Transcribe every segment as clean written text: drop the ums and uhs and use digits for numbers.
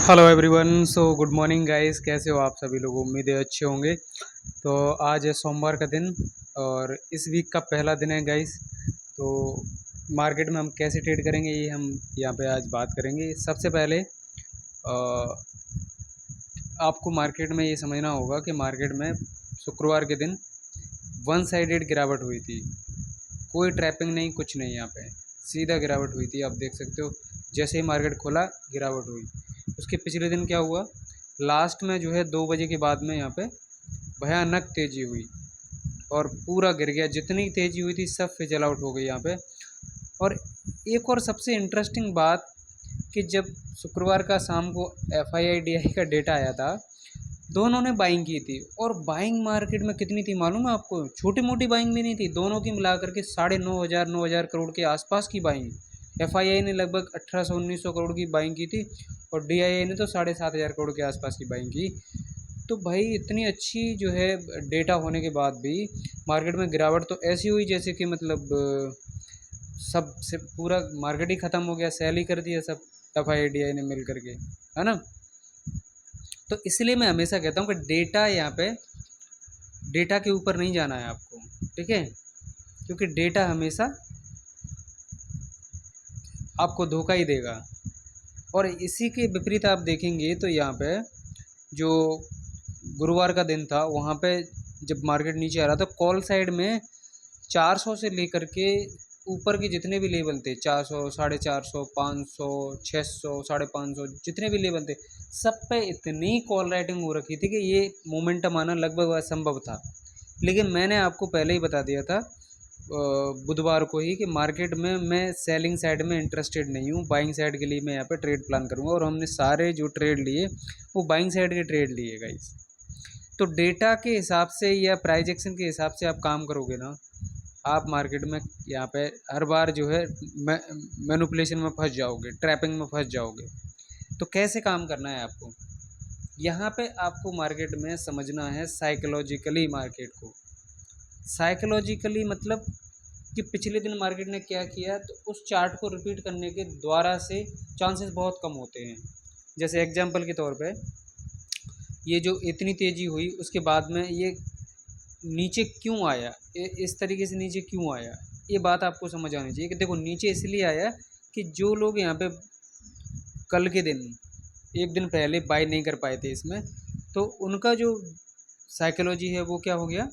Hello everyone. So good morning guys, कैसे हो आप सभी लोग? उम्मीद है अच्छे होंगे। तो आज है सोमवार का दिन और इस वीक का पहला दिन है गाइस। तो मार्केट में हम कैसे ट्रेड करेंगे ये हम यहाँ पे आज बात करेंगे। सबसे पहले आपको मार्केट में ये समझना होगा कि मार्केट में शुक्रवार के दिन वन साइडेड गिरावट हुई थी। कोई ट्रैपिंग नहीं, कुछ नहीं, यहाँ पे सीधा गिरावट हुई थी। आप देख सकते हो, जैसे ही मार्केट खोला गिरावट हुई। उसके पिछले दिन क्या हुआ, लास्ट में जो है 2 बजे के बाद में यहाँ पे भयानक तेज़ी हुई और पूरा गिर गया। जितनी तेज़ी हुई थी सब फिजल आउट हो गई यहाँ पे। और एक और सबसे इंटरेस्टिंग बात कि जब शुक्रवार का शाम को FII-DI का डेटा आया था, दोनों ने बाइंग की थी। और बाइंग मार्केट में कितनी थी मालूम है आपको? छोटी मोटी बाइंग भी नहीं थी, दोनों की मिला करके 9,500 करोड़ के आसपास की बाइंग। FII ने लगभग 1800-1900 करोड़ की बाइंग की थी और DII ने तो 7,500 करोड़ के आसपास की बाइंग की। तो भाई इतनी अच्छी जो है डेटा होने के बाद भी मार्केट में गिरावट तो ऐसी हुई जैसे कि मतलब सब से पूरा मार्केट ही ख़त्म हो गया, सेल ही कर दिया सब FII-DI ने मिल करके, है ना। तो इसलिए मैं हमेशा कहता हूँ कि डेटा यहाँ पे डेटा के ऊपर नहीं जाना है आपको, ठीक है, क्योंकि डेटा हमेशा आपको धोखा ही देगा। और इसी के विपरीत आप देखेंगे तो यहाँ पे जो गुरुवार का दिन था वहाँ पे जब मार्केट नीचे आ रहा था, कॉल साइड में 400 से लेकर के ऊपर के जितने भी लेवल थे, 400, 450, 500, 600, 550, जितने भी लेवल थे, सब पे इतनी कॉल राइटिंग हो रखी थी कि ये मोमेंटम आना लगभग असंभव था। लेकिन मैंने आपको पहले ही बता दिया था बुधवार को ही कि मार्केट में मैं सेलिंग साइड में इंटरेस्टेड नहीं हूँ, बाइंग साइड के लिए मैं यहाँ पे ट्रेड प्लान करूँगा। और हमने सारे जो ट्रेड लिए वो बाइंग साइड के ट्रेड लिए गाइस। तो डेटा के हिसाब से या प्राइस एक्शन के हिसाब से आप काम करोगे ना, आप मार्केट में यहाँ पे हर बार जो है मैनिपुलेशन में फंस जाओगे, ट्रैपिंग में फंस जाओगे। तो कैसे काम करना है आपको? यहाँ पे आपको मार्केट में समझना है साइकोलॉजिकली मार्केट को। साइकोलॉजिकली मतलब कि पिछले दिन मार्केट ने क्या किया, तो उस चार्ट को रिपीट करने के द्वारा से चांसेस बहुत कम होते हैं। जैसे एग्जांपल के तौर पे ये जो इतनी तेज़ी हुई उसके बाद में ये नीचे क्यों आया, इस तरीके से नीचे क्यों आया, ये बात आपको समझ आनी चाहिए कि देखो नीचे इसलिए आया कि जो लोग यहाँ पे कल के दिन एक दिन पहले बाय नहीं कर पाए थे इसमें, तो उनका जो साइकोलॉजी है वो क्या हो गया,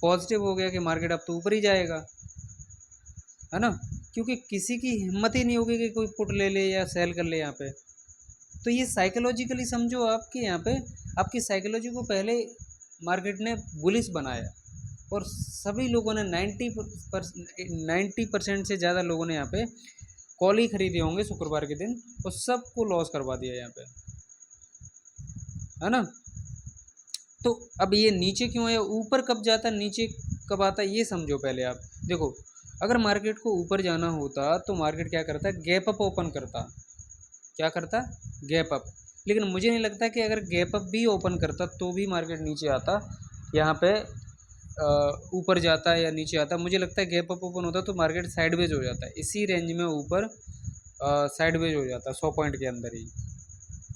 पॉजिटिव हो गया कि मार्केट अब तो ऊपर ही जाएगा, है ना। क्योंकि किसी की हिम्मत ही नहीं होगी कि कोई पुट ले ले या सेल कर ले यहाँ पे। तो ये साइकोलॉजिकली समझो आपके यहाँ पे आपकी साइकोलॉजी को पहले मार्केट ने बुलिश बनाया और सभी लोगों ने 90% से ज़्यादा लोगों ने यहाँ पे कॉल ही खरीदे होंगे शुक्रवार के दिन और सबको लॉस करवा दिया यहाँ पे, है ना। तो अब ये नीचे क्यों आया, ऊपर कब जाता, नीचे कब आता, ये समझो पहले आप। देखो अगर मार्केट को ऊपर जाना होता तो मार्केट क्या करता, गैप अप ओपन करता। क्या करता? Gap up. लेकिन मुझे नहीं लगता कि अगर गैप अप भी ओपन करता तो भी मार्केट नीचे आता, यहाँ पे ऊपर जाता या नीचे आता। मुझे लगता है गैप अप ओपन होता तो मार्केट साइडवेज हो जाता है, इसी रेंज में ऊपर साइडवेज हो जाता 100 पॉइंट के अंदर ही।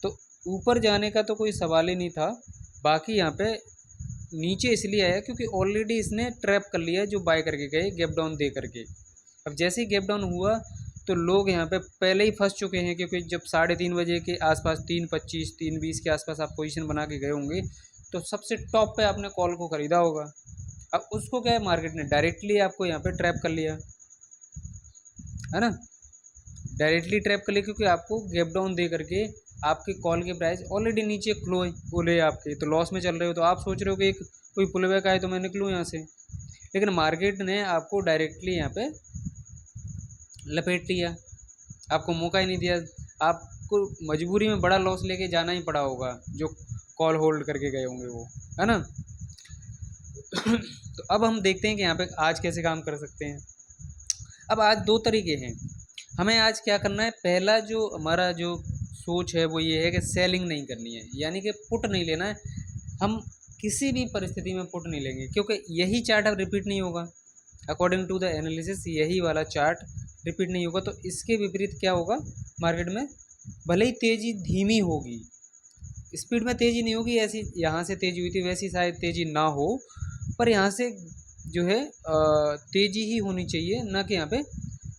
तो ऊपर जाने का तो कोई सवाल ही नहीं था। बाकी यहाँ पे नीचे इसलिए आया क्योंकि ऑलरेडी इसने ट्रैप कर लिया जो बाय करके गए गैप डाउन दे करके। अब जैसे ही गैप डाउन हुआ तो लोग यहाँ पे पहले ही फंस चुके हैं, क्योंकि जब 3:30 बजे के आसपास 3:25 3:20 के आसपास आप पोजीशन बना के गए होंगे तो सबसे टॉप पे आपने कॉल को ख़रीदा होगा। अब उसको क्या है, मार्केट ने डायरेक्टली आपको यहाँ पे ट्रैप कर लिया, है ना। डायरेक्टली ट्रैप कर लिया क्योंकि आपको गैप डाउन दे करके आपके कॉल के प्राइस ऑलरेडी नीचे क्लो बोले आपके, तो लॉस में चल रहे हो, तो आप सोच रहे हो कि कोई पुल बैक आए तो मैं निकलूँ यहाँ से। लेकिन मार्केट ने आपको डायरेक्टली यहाँ पे लपेट लिया, आपको मौका ही नहीं दिया। आपको मजबूरी में बड़ा लॉस लेके जाना ही पड़ा होगा जो कॉल होल्ड करके गए होंगे वो, है ना। तो अब हम देखते हैं कि यहाँ पे आज कैसे काम कर सकते हैं। अब आज दो तरीके हैं, हमें आज क्या करना है। पहला जो हमारा जो सोच है वो ये है कि सेलिंग नहीं करनी है, यानी कि पुट नहीं लेना है। हम किसी भी परिस्थिति में पुट नहीं लेंगे क्योंकि यही चार्ट अब रिपीट नहीं होगा। अकॉर्डिंग टू द एनालिसिस यही वाला चार्ट रिपीट नहीं होगा। तो इसके विपरीत क्या होगा, मार्केट में भले ही तेज़ी धीमी होगी स्पीड में तेज़ी नहीं होगी, ऐसी यहाँ से तेज़ी हुई थी वैसी शायद तेज़ी ना हो, पर यहाँ से जो है तेज़ी ही होनी चाहिए, ना कि यहाँ पे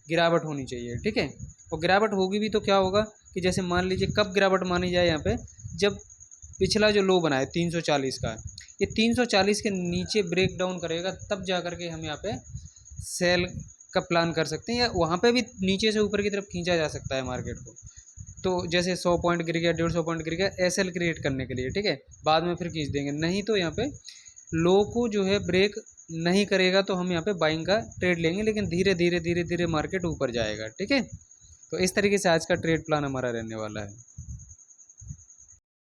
गिरावट होनी चाहिए, ठीक है। और गिरावट होगी भी तो क्या होगा कि जैसे मान लीजिए कब गिरावट मानी जाए यहाँ पे, जब पिछला जो लो बना है 340 का, ये 340 के नीचे ब्रेक डाउन करेगा, तब जा कर के हम यहाँ पे सेल का प्लान कर सकते हैं, या वहाँ पे भी नीचे से ऊपर की तरफ खींचा जा सकता है मार्केट को। तो जैसे 100 पॉइंट गिर गया, 150 पॉइंट गिर गया, एसएल क्रिएट करने के लिए, ठीक है, बाद में फिर खींच देंगे, नहीं तो यहाँ पे लो को जो है ब्रेक नहीं करेगा तो हम यहाँ पे बाइंग का ट्रेड लेंगे, लेकिन धीरे धीरे धीरे धीरे मार्केट ऊपर जाएगा, ठीक है। तो इस तरीके से आज का ट्रेड प्लान हमारा रहने वाला है।